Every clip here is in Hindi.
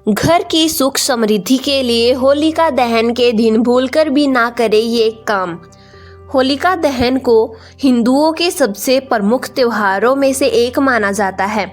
घर की सुख समृद्धि के लिए होलिका दहन के दिन भूलकर भी ना करें ये काम। होलिका दहन को हिंदुओं के सबसे प्रमुख त्योहारों में से एक माना जाता है।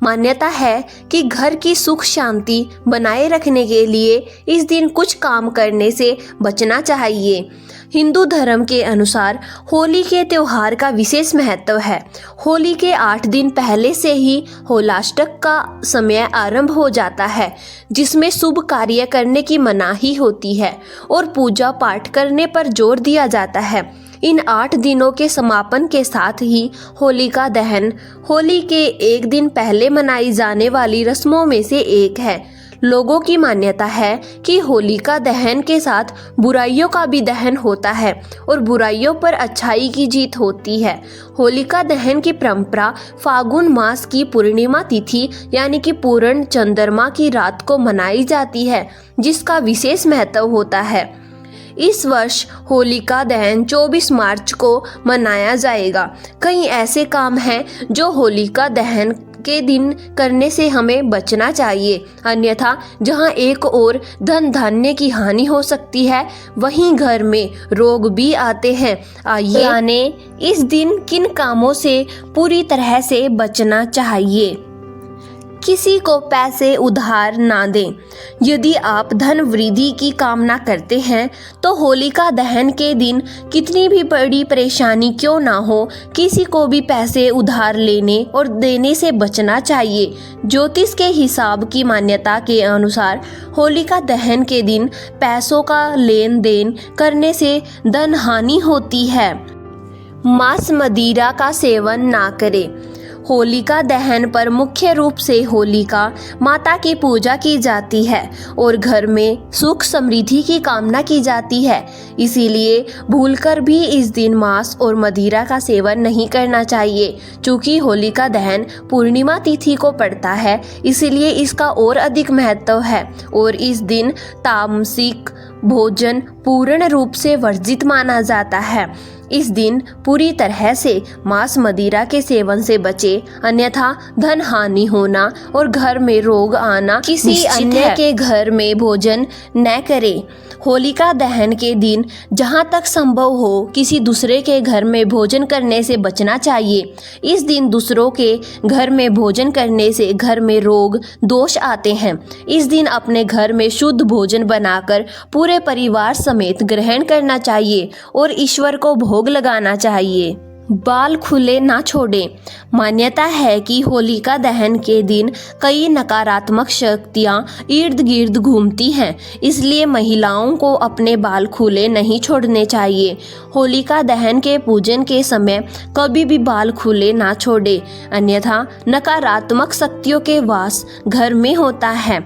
मान्यता है कि घर की सुख शांति बनाए रखने के लिए इस दिन कुछ काम करने से बचना चाहिए। हिंदू धर्म के अनुसार होली के त्योहार का विशेष महत्व है। होली के 8 दिन पहले से ही होलाष्टक का समय आरंभ हो जाता है, जिसमें शुभ कार्य करने की मनाही होती है और पूजा पाठ करने पर जोर दिया जाता है। इन 8 दिनों के समापन के साथ ही होलिका दहन होली के एक दिन पहले मनाई जाने वाली रस्मों में से एक है। लोगों की मान्यता है कि होलिका दहन के साथ बुराइयों का भी दहन होता है और बुराइयों पर अच्छाई की जीत होती है। होलिका दहन की परंपरा फागुन मास की पूर्णिमा तिथि यानी कि पूर्ण चंद्रमा की रात को मनाई जाती है, जिसका विशेष महत्व होता है। इस वर्ष होलिका दहन 24 मार्च को मनाया जाएगा। कई ऐसे काम हैं जो होलिका दहन के दिन करने से हमें बचना चाहिए, अन्यथा जहां एक ओर धन धान्य की हानि हो सकती है, वहीं घर में रोग भी आते हैं। आइए जाने इस दिन किन कामों से पूरी तरह से बचना चाहिए। किसी को पैसे उधार ना दें। यदि आप धन वृद्धि की कामना करते हैं तो होलिका दहन के दिन कितनी भी बड़ी परेशानी क्यों ना हो, किसी को भी पैसे उधार लेने और देने से बचना चाहिए। ज्योतिष के हिसाब की मान्यता के अनुसार होलिका दहन के दिन पैसों का लेन देन करने से धन हानि होती है। मांस मदिरा का सेवन ना करें। होलिका दहन पर मुख्य रूप से होलिका माता की पूजा की जाती है और घर में सुख समृद्धि की कामना की जाती है। इसीलिए भूलकर भी इस दिन मांस और मदिरा का सेवन नहीं करना चाहिए। चूँकि होलिका दहन पूर्णिमा तिथि को पड़ता है, इसीलिए इसका और अधिक महत्व है और इस दिन तामसिक भोजन पूर्ण रूप से वर्जित माना जाता है। इस दिन पूरी तरह से मांस मदिरा के सेवन से बचे, अन्यथा धन हानि होना और घर में रोग आना किसी अन्य के घर में भोजन न करें। होलिका दहन के दिन जहां तक संभव हो किसी दूसरे के घर में भोजन करने से बचना चाहिए। इस दिन दूसरों के घर में भोजन करने से घर में रोग दोष आते हैं। इस दिन अपने घर में शुद्ध भोजन बनाकर पूरे परिवार समेत ग्रहण करना चाहिए और ईश्वर को भोग लगाना चाहिए। बाल खुले ना छोड़ें। मान्यता है कि होलिका दहन के दिन कई नकारात्मक शक्तियां इर्द गिर्द घूमती हैं, इसलिए महिलाओं को अपने बाल खुले नहीं छोड़ने चाहिए। होलिका दहन के पूजन के समय कभी भी बाल खुले ना छोड़ें, अन्यथा नकारात्मक शक्तियों के वास घर में होता है।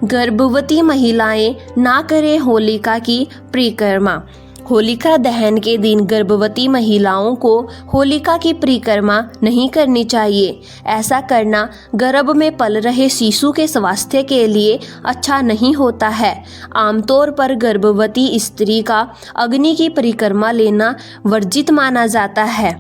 गर्भवती महिलाएं ना करें होलिका की परिक्रमा। होलिका दहन के दिन गर्भवती महिलाओं को होलिका की परिक्रमा नहीं करनी चाहिए। ऐसा करना गर्भ में पल रहे शिशु के स्वास्थ्य के लिए अच्छा नहीं होता है। आमतौर पर गर्भवती स्त्री का अग्नि की परिक्रमा लेना वर्जित माना जाता है।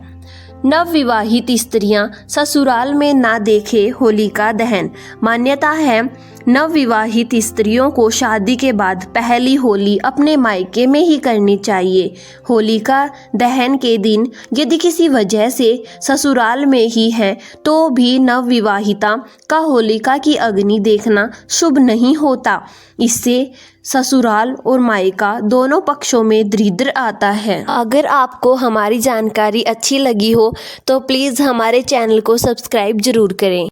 नवविवाहित स्त्रियां ससुराल में ना देखें होलिका दहन। मान्यता है नवविवाहित स्त्रियों को शादी के बाद पहली होली अपने मायके में ही करनी चाहिए। होलिका दहन के दिन यदि किसी वजह से ससुराल में ही है तो भी नवविवाहिता का होलिका की अग्नि देखना शुभ नहीं होता। इससे ससुराल और मायका दोनों पक्षों में दरिद्र आता है। अगर आपको हमारी जानकारी अच्छी लगी हो तो प्लीज़ हमारे चैनल को सब्सक्राइब जरूर करें।